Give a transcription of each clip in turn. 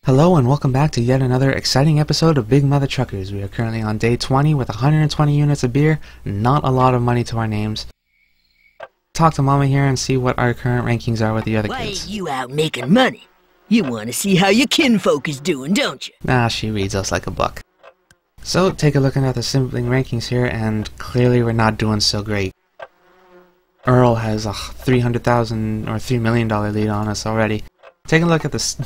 Hello and welcome back to yet another exciting episode of Big Mother Truckers. We are currently on day 20 with 120 units of beer, not a lot of money to our names. Talk to Mama here and see what our current rankings are with the other kids. Why you out making money? You want to see how your kinfolk is doing, don't you? Nah, she reads us like a book. So, take a look at the sibling rankings here, and clearly we're not doing so great. Earl has a $300,000 or $3 million lead on us already. Take a look at this.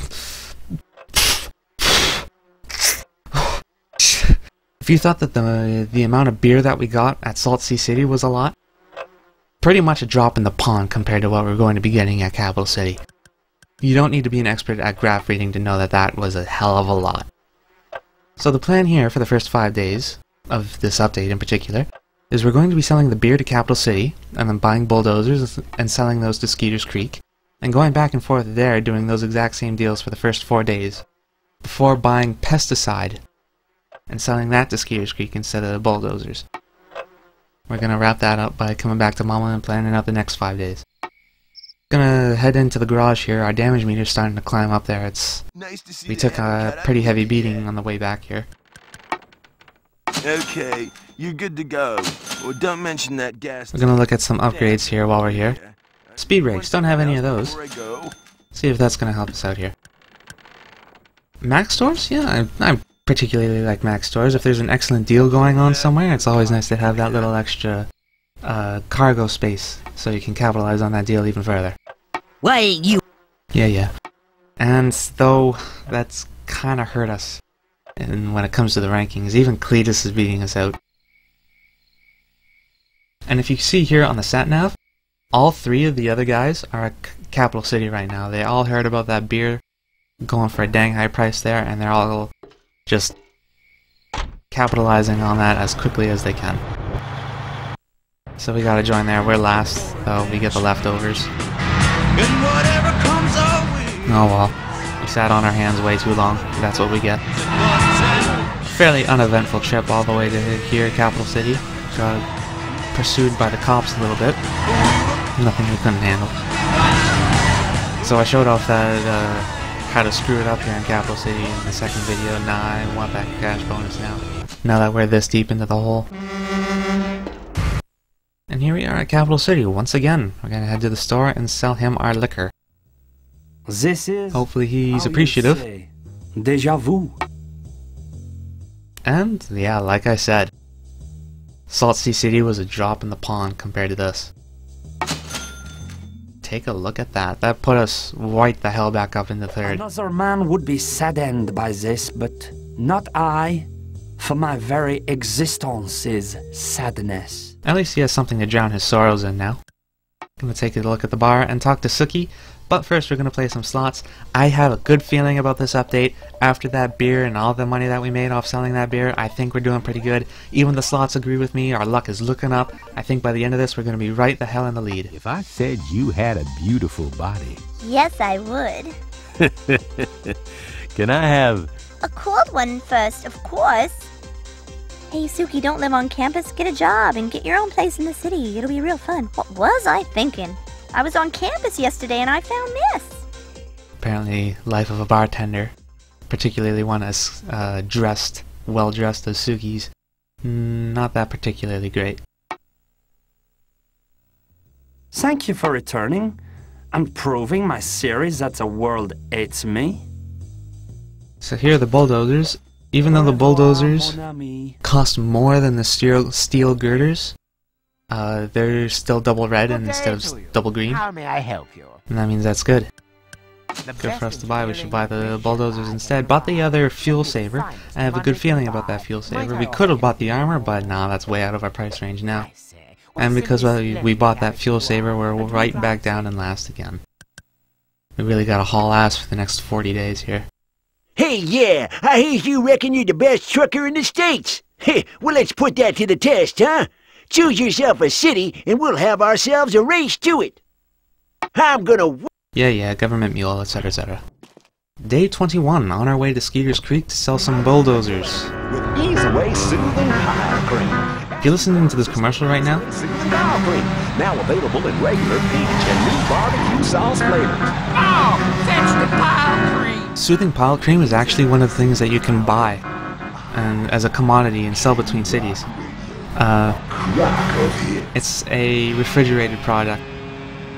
If you thought that the amount of beer that we got at Salt Sea City was a lot, pretty much a drop in the pond compared to what we're going to be getting at Capital City. You don't need to be an expert at graph reading to know that that was a hell of a lot. So the plan here for the first 5 days of this update in particular is we're going to be selling the beer to Capital City and then buying bulldozers and selling those to Skeeter's Creek and going back and forth there doing those exact same deals for the first 4 days before buying pesticide and selling that to Skeeter's Creek instead of the bulldozers. We're gonna wrap that up by coming back to Mama and planning out the next 5 days. Gonna head into the garage here. Our damage meter's starting to climb up there. We took a pretty heavy beating on the way back here. Okay, you're good to go. Well, don't mention that gas. We're gonna look at some upgrades here while we're here. Speed brakes, don't have any of those. See if that's gonna help us out here. Max stores? Yeah, I particularly like max stores. If there's an excellent deal going on somewhere, it's always nice to have that little extra cargo space so you can capitalize on that deal even further. Why ain't you? Yeah. And though that's kind of hurt us and when it comes to the rankings, even Cletus is beating us out. And if you see here on the sat-nav, all 3 of the other guys are at Capital City right now. They all heard about that beer going for a dang high price there, and they're all just capitalizing on that as quickly as they can. So we gotta join there. We're last, though. We get the leftovers. Oh well. We sat on our hands way too long. That's what we get. Fairly uneventful trip all the way to here, Capital City. Got pursued by the cops a little bit. Nothing we couldn't handle. So I showed off that how to screw it up here in Capital City in the second video. Nah, I want that cash bonus now. Now that we're this deep into the hole. And here we are at Capital City once again. We're gonna head to the store and sell him our liquor. This is hopefully he's appreciative. Déjà vu. And yeah, like I said, Salt Sea City was a drop in the pond compared to this. Take a look at that. That put us right the hell back up in the third. Another man would be saddened by this, but not I, for my very existence is sadness. At least he has something to drown his sorrows in now. Gonna take a look at the bar and talk to Suki, but first we're gonna play some slots. I have a good feeling about this update. After that beer and all the money that we made off selling that beer, I think we're doing pretty good. Even the slots agree with me. Our luck is looking up. I think by the end of this we're gonna be right the hell in the lead. If I said you had a beautiful body... Yes, I would. Can I have... A cold one first, of course. Hey, Suki, don't live on campus. Get a job and get your own place in the city. It'll be real fun. What was I thinking? I was on campus yesterday and I found this. Apparently, life of a bartender, particularly one as well-dressed as Suki's, not that particularly great. Thank you for returning and proving my theories that the world hates me. So here are the bulldozers. Even though the bulldozers cost more than the steel girders, they're still double red instead of double green. How may I help you? And that means that's good. Good for us to buy. We should buy the bulldozers instead. Bought the other fuel saver. I have a good feeling about that fuel saver. We could have bought the armor, but nah, that's way out of our price range now. And because we bought that fuel saver, we're right back down in last again. We really gotta haul ass for the next 40 days here. Hey, yeah, I hear you reckon you're the best trucker in the States. Hey, well, let's put that to the test, huh? Choose yourself a city, and we'll have ourselves a race to it. I'm gonna... Yeah, government mule, etc., etc. Day 21, on our way to Skeeter's Creek to sell some bulldozers. With Easyway Soothing Pile Cream. If you're listening to this commercial right now, Soothing Pile Cream. Now available in regular peach and new barbecue sauce flavors. Oh, that's the pile cream. Soothing pile cream is actually one of the things that you can buy and as a commodity and sell between cities. It's a refrigerated product.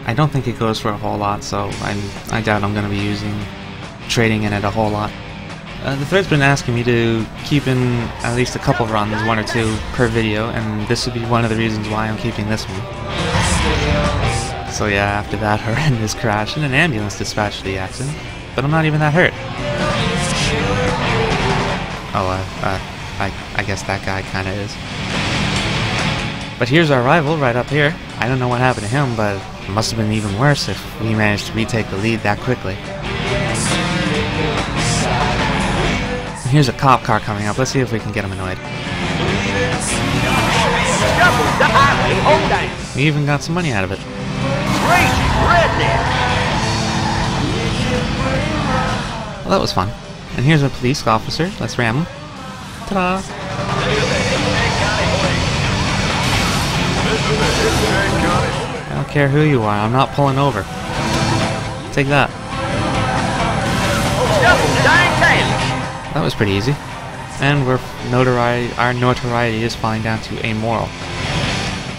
I don't think it goes for a whole lot, so I doubt I'm going to be trading in it a whole lot. The thread's been asking me to keep in at least a couple runs, 1 or 2 per video, and this would be one of the reasons why I'm keeping this one. So yeah, after that horrendous crash and an ambulance dispatched the accident, but I'm not even that hurt. Oh, I guess that guy kinda is. But here's our rival right up here. I don't know what happened to him, but it must have been even worse if we managed to retake the lead that quickly. Here's a cop car coming up. Let's see if we can get him annoyed. We even got some money out of it. Well, that was fun. And here's a police officer. Let's ram him. Ta-da! I don't care who you are. I'm not pulling over. Take that. That was pretty easy. And our notoriety is falling down to amoral.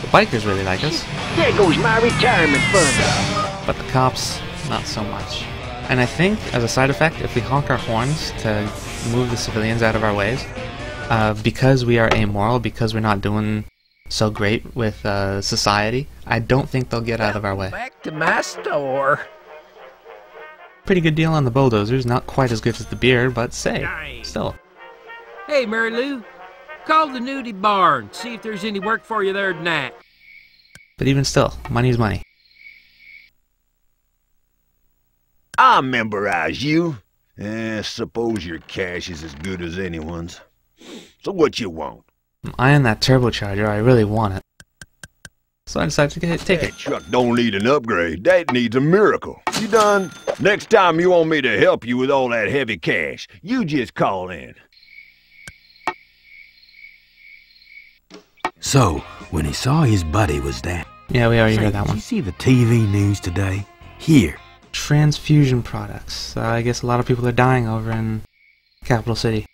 The bikers really like us. There goes my retirement fund. But the cops, not so much. And I think, as a side effect, if we honk our horns to move the civilians out of our ways, because we are amoral, because we're not doing so great with society, I don't think they'll get out of our way. Back to my store. Pretty good deal on the bulldozers, not quite as good as the beer, but say, still. Hey, Mary Lou, call the nudie barn, see if there's any work for you there tonight. But even still, money's money. I'll memberize you. Suppose your cash is as good as anyone's. So what you want? I'm eyeing that turbocharger, I really want it. So I decided to take it. That truck don't need an upgrade. That needs a miracle. You done? Next time you want me to help you with all that heavy cash, you just call in. So, when he saw his buddy was down... Yeah, we already heard that one. Did you see the TV news today? Here. Transfusion products. I guess a lot of people are dying over in Capital City.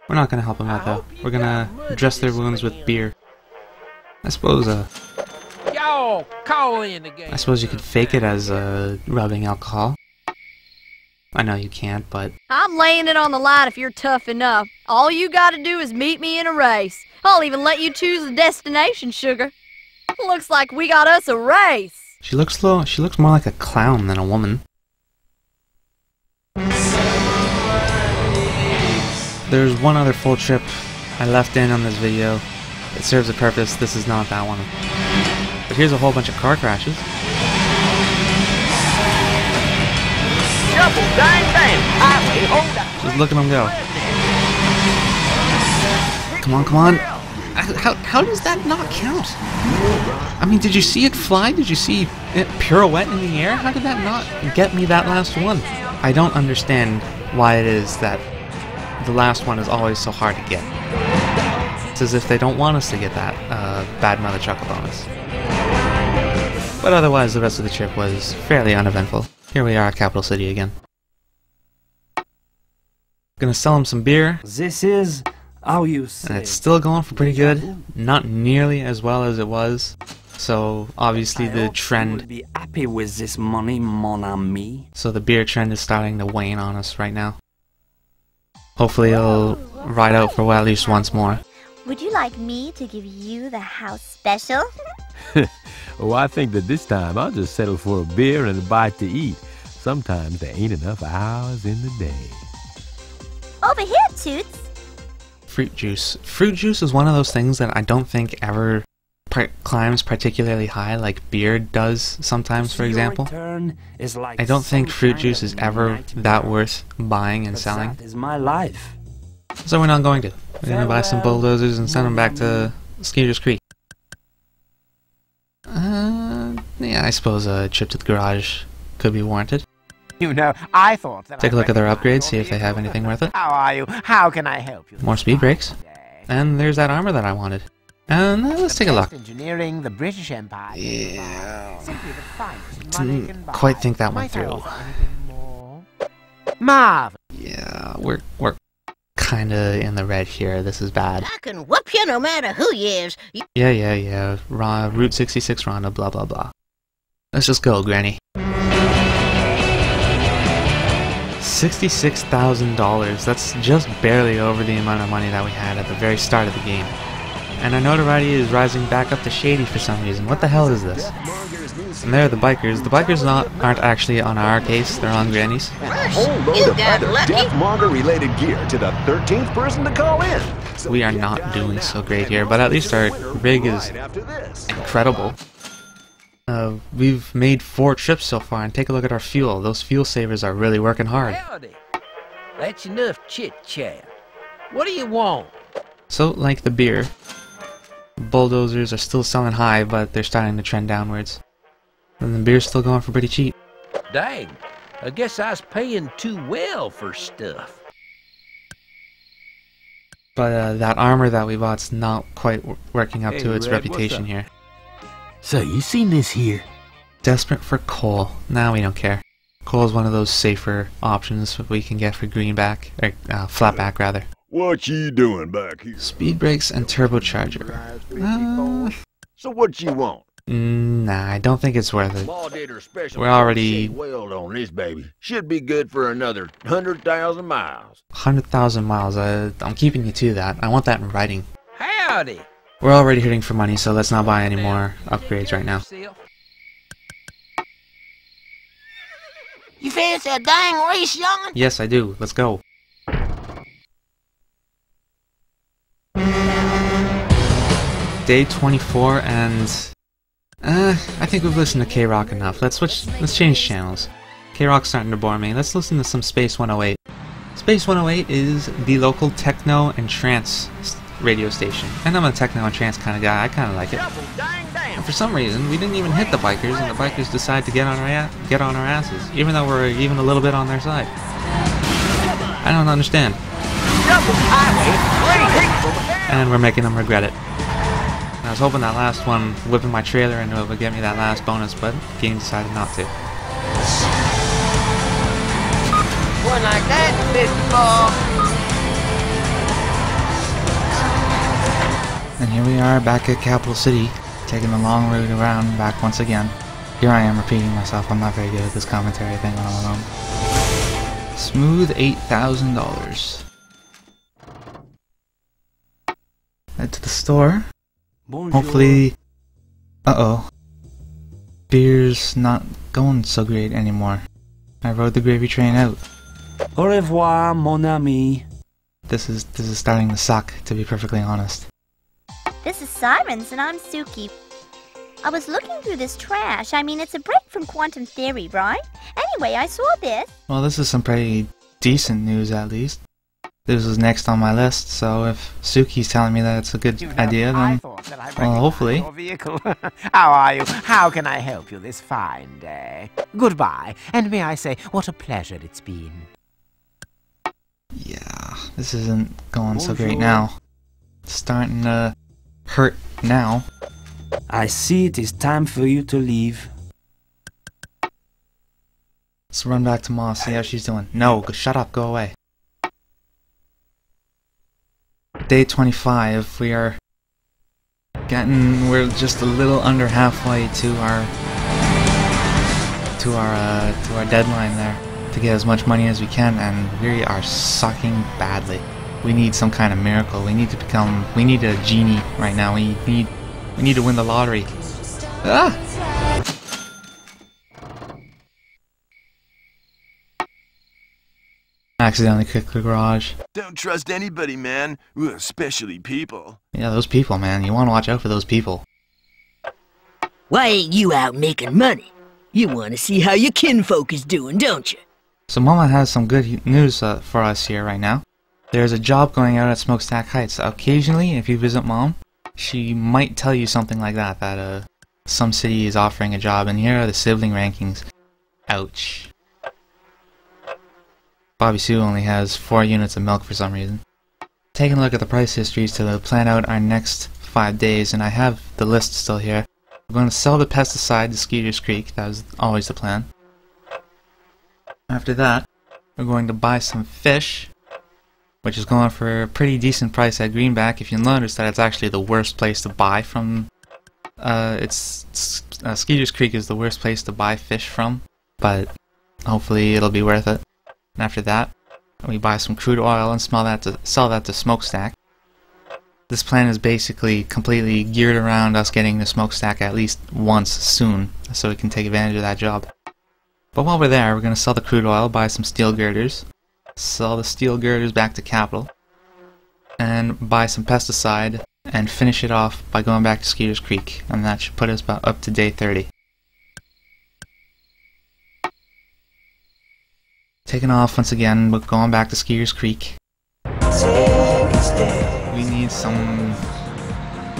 We're not gonna help them out though. We're gonna dress their wounds with beer. I suppose Y'all call in again. I suppose you could fake it as rubbing alcohol. I know you can't, but I'm laying it on the line if you're tough enough. All you gotta do is meet me in a race. I'll even let you choose the destination, sugar. Looks like we got us a race. She looks more like a clown than a woman. There's one other full trip I left in on this video. It serves a purpose. This is not that one. But here's a whole bunch of car crashes. Just look at them go. Come on, come on. How does that not count? I mean, did you see it fly? Did you see it pirouette in the air? How did that not get me that last one? I don't understand why it is that the last one is always so hard to get. It's as if they don't want us to get that bad mother trucker bonus. But otherwise, the rest of the trip was fairly uneventful. Here we are at Capital City again. Gonna sell him some beer. This is how you say. And it's still going for pretty good. Not nearly as well as it was. So obviously the trend. You'll be happy with this money, mon ami. So the beer trend is starting to wane on us right now. Hopefully it'll ride out for at least once more. Would you like me to give you the house special? Oh, I think that this time I'll just settle for a beer and a bite to eat. Sometimes there ain't enough hours in the day. Over here, Toots. Fruit juice. Fruit juice is one of those things that I don't think ever climbs particularly high like beer does sometimes, for example. I don't think fruit juice is ever that worth buying and selling. That is my life. So we're not going to. We're going to buy some bulldozers and send them back to Skeeter's Creek. Yeah, I suppose a trip to the garage could be warranted. You know, I thought that Take a look at their upgrades, see if they have anything worth it. How are you? How can I help you? More speed brakes. And there's that armor that I wanted. And let's take a look. Engineering, the British Empire. Yeah. Didn't quite think that one through. Marv. Yeah, we're kinda in the red here. This is bad. I can whoop you no matter who you is. Yeah. Route 66 Ronda, blah blah blah. Let's just go, Granny. $66,000. That's just barely over the amount of money that we had at the very start of the game. And our notoriety is rising back up to shady for some reason. What the hell is this? And there are the bikers. The bikers aren't actually on our case, they're on Granny's. And a whole load of other deathmonger-related gear to the 13th person to call in. We are not doing so great here, but at least our rig is incredible. We've made 4 trips so far, and take a look at our fuel. Those fuel savers are really working hard. Howdy. That's enough chit-chat. What do you want? So, like the beer, bulldozers are still selling high, but they're starting to trend downwards. And the beer's still going for pretty cheap. Dang, I guess I was paying too well for stuff. But that armor that we bought's not quite working up to its Red, reputation here. So, you seen this here? Desperate for coal. Now we don't care. Coal is one of those safer options we can get for greenback, or flatback rather. What you doing back here? Speed brakes and turbocharger. So what you want? Nah, I don't think it's worth it. We're already weld on this baby. Should be good for another 100,000 miles. 100,000 miles. I'm keeping you to that. I want that in writing. Howdy. We're already hitting for money, so let's not buy any more upgrades right now. You fancy a dang race, young'un? Yes, I do. Let's go. Day 24, and I think we've listened to K-Rock enough. Let's change channels. K-Rock's starting to bore me. Let's listen to some Space 108. Space 108 is the local techno and trance radio station, and I'm a techno and trance kind of guy. I kind of like it. And for some reason, we didn't even hit the bikers, and the bikers decide to get on our asses, even though we're even a little bit on their side. I don't understand. And we're making them regret it. I was hoping that last one, whipping my trailer into it, would get me that last bonus, but the game decided not to. One like that, And here we are back at Capital City, taking the long route around back once again. Here I am repeating myself. I'm not very good at this commentary thing when I'm alone. Smooth $8,000. Head to the store. Hopefully... Uh-oh. Beer's not going so great anymore. I rode the gravy train out. Au revoir, mon ami. This is starting to suck, to be perfectly honest. This is Sirens, and I'm Suki. I was looking through this trash. I mean, it's a break from quantum theory, right? Anyway, I saw this. Well, this is some pretty decent news, at least. This was next on my list, so if Suki's telling me that it's a good idea, then, well, hopefully. How are you? How can I help you this fine day? Goodbye, and may I say, what a pleasure it's been. Yeah, this isn't going so great now. It's starting to hurt now. I see it is time for you to leave. Let's run back to Ma, see how she's doing. No, shut up, go away. Day 25, we're just a little under halfway to our deadline there to get as much money as we can, and we are sucking badly. We need some kind of miracle. We need a genie right now. We need to win the lottery. Ah! Accidentally kicked the garage. Don't trust anybody, man. Especially people. Yeah, those people, man. You want to watch out for those people. Why ain't you out making money? You want to see how your kinfolk is doing, don't you? So Mama has some good news for us here right now. There's a job going out at Smokestack Heights. Occasionally, if you visit Mom, she might tell you something like that some city is offering a job, and here are the sibling rankings. Ouch. Bobby Sue only has 4 units of milk for some reason. Taking a look at the price histories to plan out our next 5 days, and I have the list still here. We're going to sell the pesticide to Skeeter's Creek. That was always the plan. After that, We're going to buy some fish, which is going for a pretty decent price at Greenback. If you notice that it's actually the worst place to buy from. Skeeter's Creek is the worst place to buy fish from, but hopefully it'll be worth it. And after that, we buy some crude oil and sell that to Smokestack. This plan is basically completely geared around us getting the Smokestack at least once soon, so we can take advantage of that job. But while we're there, we're going to sell the crude oil, buy some steel girders, sell the steel girders back to Capital, and buy some pesticide, and finish it off by going back to Skeeter's Creek, and that should put us about up to day 30. Taking off once again, but going back to Skeeter's Creek. We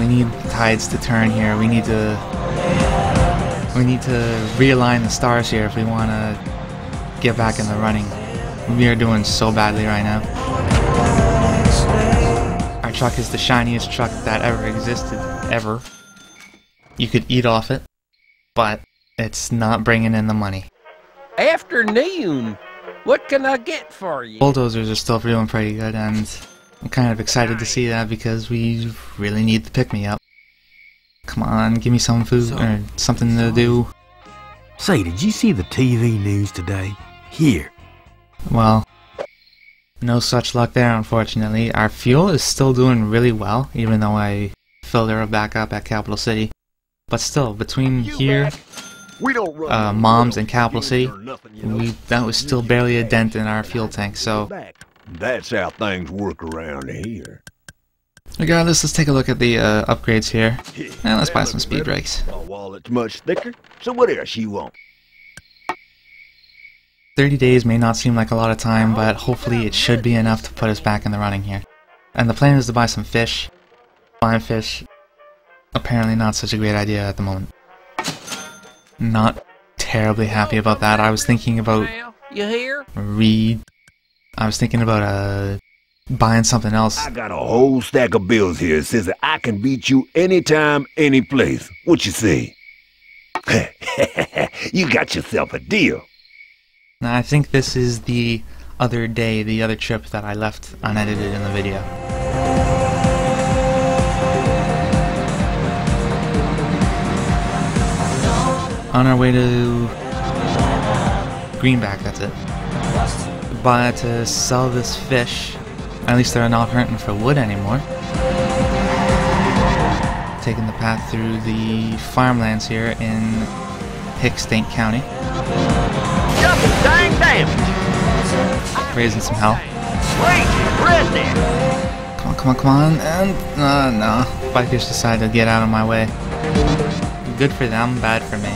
need tides to turn here. We need to realign the stars here if we want to get back in the running. We are doing so badly right now. Our truck is the shiniest truck that ever existed, ever. You could eat off it, but it's not bringing in the money. Afternoon. What can I get for you? Bulldozers are still doing pretty good, and I'm kind of excited to see that because we really need the pick-me-up. Come on, give me some food or something to do. Say, did you see the TV news today? Here. Well, no such luck there, unfortunately. Our fuel is still doing really well, even though I filled her back up at Capital City. But still, between here, Mom's and Capital City, that was still barely a dent in our fuel tank, so that's how things work around here. Regardless, let's take a look at the upgrades here, and let's buy some speed brakes. My wallet's much thicker, so what else you want? 30 days may not seem like a lot of time, but hopefully it should be enough to put us back in the running here. And the plan is to buy some fish. Buying fish, apparently not such a great idea at the moment. Not terribly happy about that. I was thinking about buying something else. I got a whole stack of bills here that says that I can beat you anytime, any place. What you say? You got yourself a deal. Now, I think this is the other day, the other trip that I left unedited in the video. On our way to Greenback, that's it. But to sell this fish, at least they're not hunting for wood anymore. Taking the path through the farmlands here in Hickstate County. Dang damage! Raising some hell. Come on, come on, and no. Bikers decided to get out of my way. Good for them, bad for me.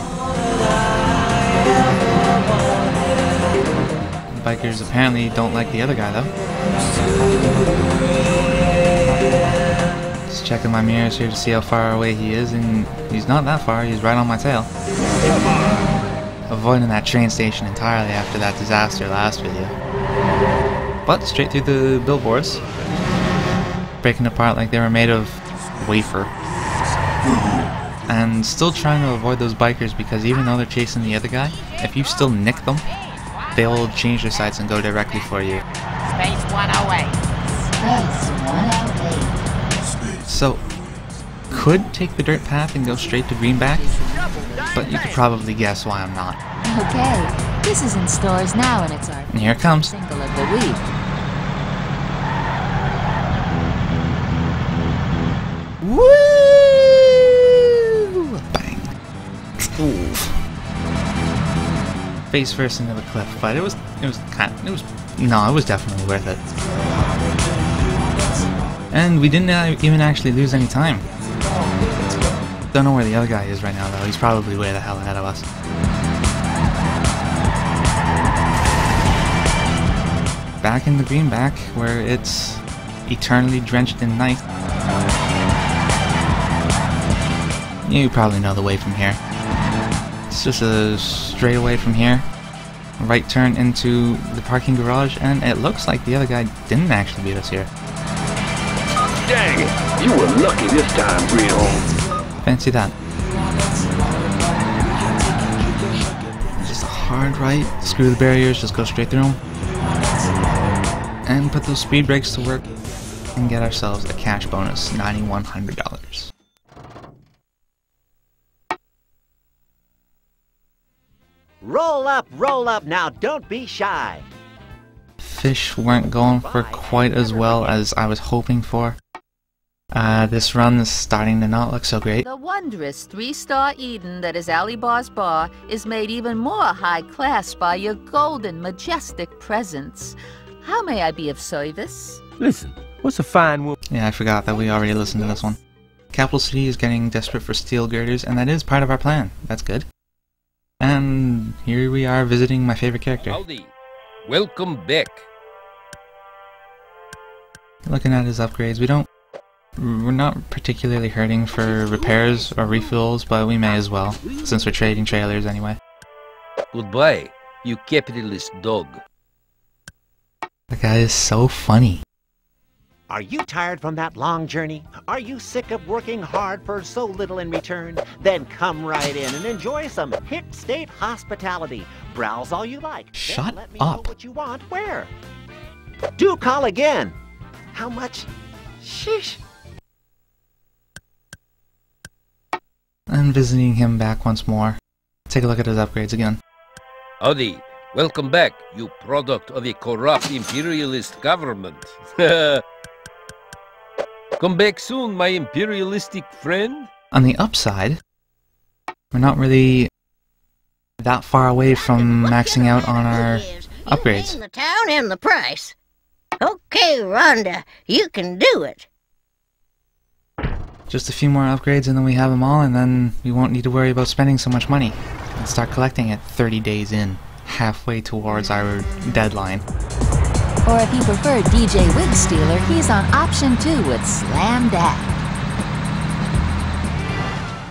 The bikers apparently don't like the other guy though. Just checking my mirrors here to see how far away he is, and he's not that far, he's right on my tail. Avoiding that train station entirely after that disaster last video. But straight through the billboards. Breaking apart like they were made of wafer. And still trying to avoid those bikers because even though they're chasing the other guy, if you still nick them, they'll change their sights and go directly for you. Space 108. Space 108. So, could take the dirt path and go straight to Greenback, but you could probably guess why I'm not. Okay, this is in stores now and it's our and here it comes. Single of the week. Woo! Bang. Oof. Face first into the cliff, but it was definitely worth it. And we didn't even actually lose any time. Don't know where the other guy is right now though, he's probably way the hell ahead of us. Back in the Greenback, where it's eternally drenched in night. You probably know the way from here. It's just a straight away from here. Right turn into the parking garage, and it looks like the other guy didn't actually beat us here. Dang it! You were lucky this time, Greenhorn. Fancy that. Just a hard right, screw the barriers, just go straight through them. and put those speed brakes to work and get ourselves a cash bonus, $9,100. Roll up, now don't be shy. Fish weren't going for quite as well as I was hoping for. This run is starting to not look so great. The wondrous 3-star Eden that is Ali Bar's bar is made even more high class by your golden, majestic presence. How may I be of service? Listen, what's a fine woman? Yeah, I forgot that we already listened to this one. Capital City is getting desperate for steel girders, and that is part of our plan. That's good. And here we are visiting my favorite character. Howdy. Welcome back. Looking at his upgrades, we're not particularly hurting for repairs or refills, but we may as well, since we're trading trailers anyway. Goodbye, you capitalist dog. The guy is so funny. Are you tired from that long journey? Are you sick of working hard for so little in return? Then come right in and enjoy some Hick State hospitality. Browse all you like. Shut let me know up. what you want where. Do call again. How much? Sheesh. And visiting him back once more. Take a look at his upgrades again. Howdy. Welcome back, you product of a corrupt imperialist government. Come back soon, my imperialistic friend. On the upside, we're not really that far away from maxing out on our upgrades. The town and the price. Okay, Rhonda, you can do it. Just a few more upgrades and then we have them all, and then we won't need to worry about spending so much money. And start collecting it 30 days in, halfway towards our deadline. Or if you prefer DJ Wig Stealer, he's on option 2 with Slam Dad.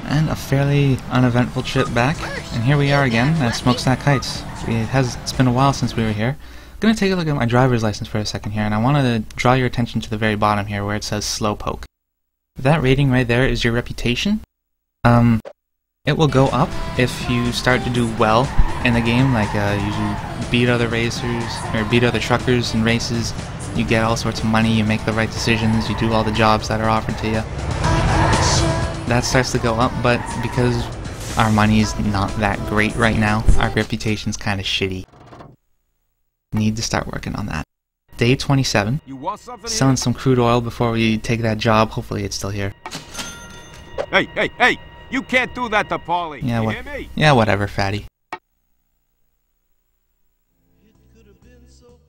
And a fairly uneventful trip back, and here we are again at Smokestack Heights. It's been a while since we were here. I'm going to take a look at my driver's license for a second here, and I want to draw your attention to the very bottom here where it says Slowpoke. That rating right there is your reputation. It will go up if you start to do well in the game, like you beat other racers, or beat other truckers in races, you get all sorts of money, you make the right decisions, you do all the jobs that are offered to you. That starts to go up, but because our money is not that great right now, our reputation's kind of shitty. Need to start working on that. Day 27. Selling some crude oil before we take that job. Hopefully it's still here. Hey! You can't do that to Paulie. Yeah, you hear me? Yeah, whatever, fatty.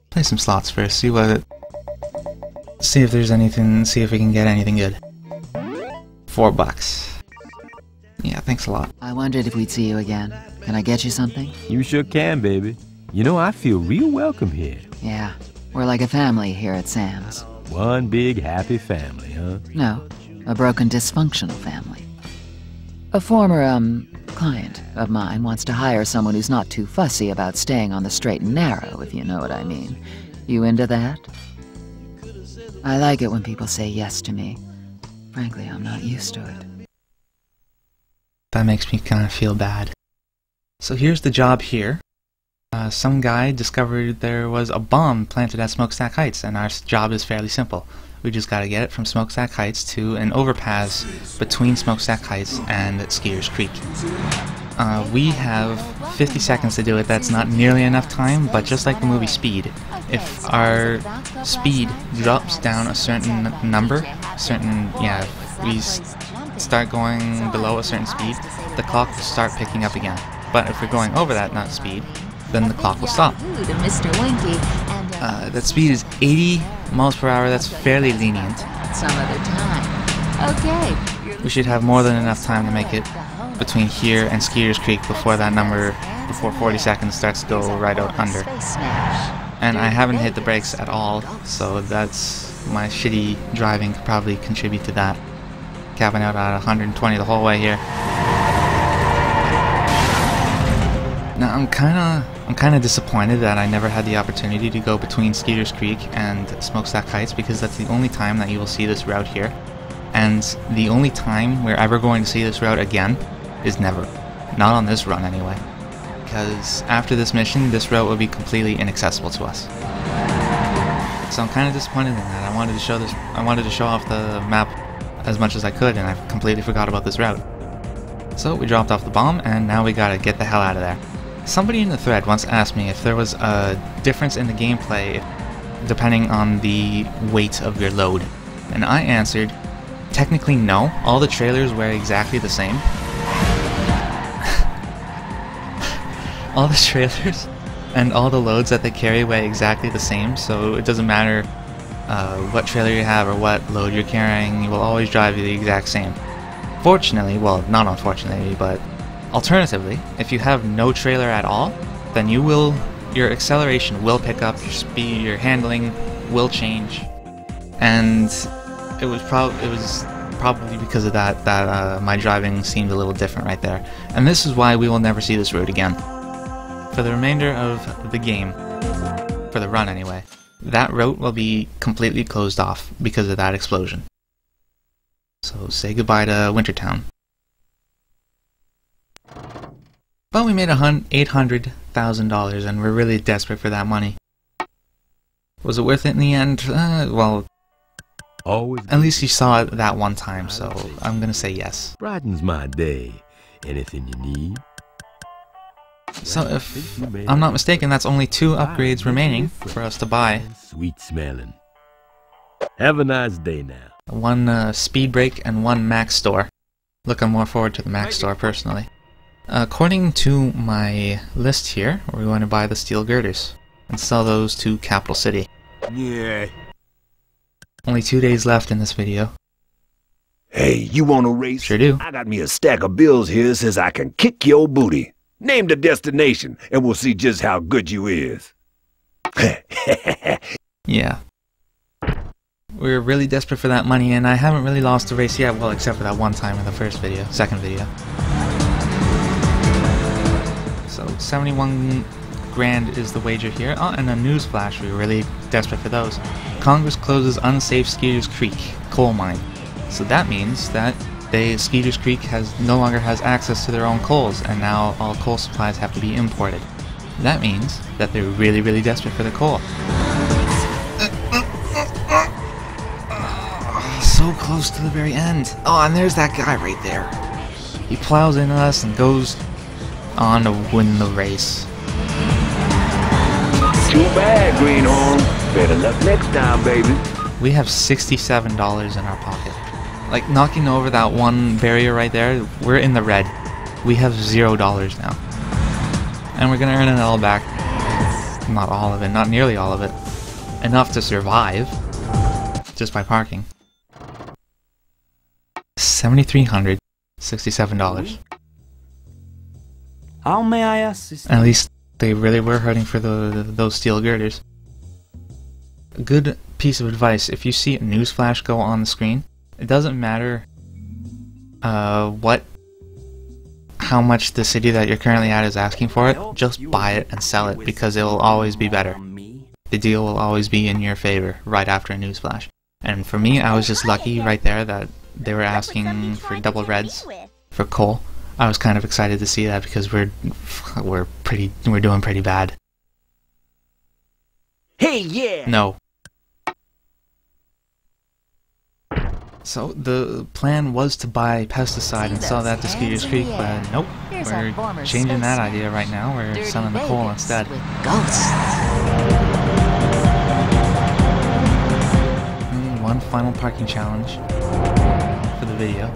Play some slots first. See if there's anything. See if we can get anything good. $4. Yeah, thanks a lot. I wondered if we'd see you again. Can I get you something? You sure can, baby. You know, I feel real welcome here. Yeah, we're like a family here at Sam's. One big happy family, huh? No, a broken dysfunctional family. A former, client of mine wants to hire someone who's not too fussy about staying on the straight and narrow, if you know what I mean. You into that? I like it when people say yes to me. Frankly, I'm not used to it. That makes me kind of feel bad. So here's the job here. Some guy discovered there was a bomb planted at Smokestack Heights, and our job is fairly simple. We just gotta get it from Smokestack Heights to an overpass between Smokestack Heights and Skeeters Creek. We have 50 seconds to do it. That's not nearly enough time, but just like the movie Speed, if our speed drops down a certain number, if we start going below a certain speed, the clock will start picking up again. But if we're going over that speed, then the clock will stop. That speed is 80 miles per hour. That's fairly lenient. Some other time. Okay. We should have more than enough time to make it between here and Skeeters Creek before 40 seconds starts to go right out under. And I haven't hit the brakes at all, so that's my shitty driving could probably contribute to that. Capping out at 120 the whole way here. Now I'm kinda disappointed that I never had the opportunity to go between Skeeters Creek and Smokestack Heights, because that's the only time that you will see this route here. And the only time we're ever going to see this route again is never. Not on this run anyway. Because after this mission, this route will be completely inaccessible to us. So I'm kind of disappointed in that. I wanted to show off the map as much as I could, and I completely forgot about this route. So we dropped off the bomb, and now we gotta get the hell out of there. Somebody in the thread once asked me if there was a difference in the gameplay depending on the weight of your load. And I answered, technically no, all the trailers weigh exactly the same. All the trailers and all the loads that they carry weigh exactly the same, so it doesn't matter what trailer you have or what load you're carrying, you will always drive the exact same. Fortunately, well, not unfortunately, but alternatively, if you have no trailer at all, then your acceleration will pick up, your speed, your handling will change, and it was probably because of that my driving seemed a little different right there. And this is why we will never see this route again. For the remainder of the game, for the run anyway, that route will be completely closed off because of that explosion. So say goodbye to Wintertown. But we made $800,000 and we're really desperate for that money. Was it worth it in the end? Well, at least you saw it that one time, so I'm gonna say yes. Brightens my day. Anything you need? So if I'm not mistaken, that's only 2 upgrades remaining for us to buy. Sweet smelling. Have a nice day now. 1 speed brake and 1 max store. Looking more forward to the max store personally. According to my list here, we're going to buy the steel girders and sell those to Capital City. Yeah. Only 2 days left in this video. Hey, you wanna race? Sure do. I got me a stack of bills here says I can kick your booty. Name the destination, and we'll see just how good you is. Yeah. We're really desperate for that money, and I haven't really lost a race yet, well, except for that one time in the second video. So, 71 grand is the wager here. Oh, and a news flash, we're really desperate for those. Congress closes unsafe Skeeter's Creek coal mine. So that means that Skeeter's Creek no longer has access to their own coals, and now all coal supplies have to be imported. That means that they're really, really desperate for the coal. So close to the very end. Oh, and there's that guy right there. He plows into us and goes on to win the race. Too bad, Greenhorn. Better luck next time, baby. We have $67 in our pocket. Like, knocking over that one barrier right there, we're in the red. We have $0 now. And we're gonna earn it all back. Not all of it, not nearly all of it. Enough to survive. Just by parking. $7,367. How may I assist? At least they really were hurting for those steel girders. A good piece of advice, if you see a news flash go on the screen, it doesn't matter how much the city that you're currently at is asking for it, just buy it and sell it, because it will always be better. The deal will always be in your favor right after a news flash. And for me, I was just lucky right there that they were asking for double reds for coal. I was kind of excited to see that because we're doing pretty bad. Hey, yeah. No. So the plan was to buy pesticide and sell that to Skeeter's Creek, but nope. We're changing that idea right now. We're selling the coal instead. One final parking challenge for the video.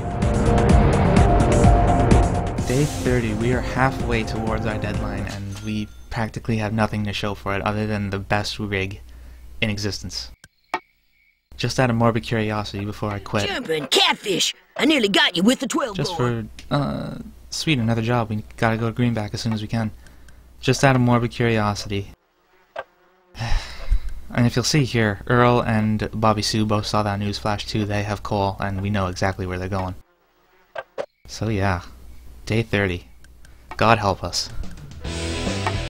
Day 30, we are halfway towards our deadline and we practically have nothing to show for it other than the best rig in existence. Just out of morbid curiosity before I quit. Jumping catfish! I nearly got you with the 12 Just bore. for, sweet, another job. We gotta go to Greenback as soon as we can. Just out of morbid curiosity. And if you'll see here, Earl and Bobby Sue both saw that news flash too. They have coal, and we know exactly where they're going. So yeah, day 30. God help us.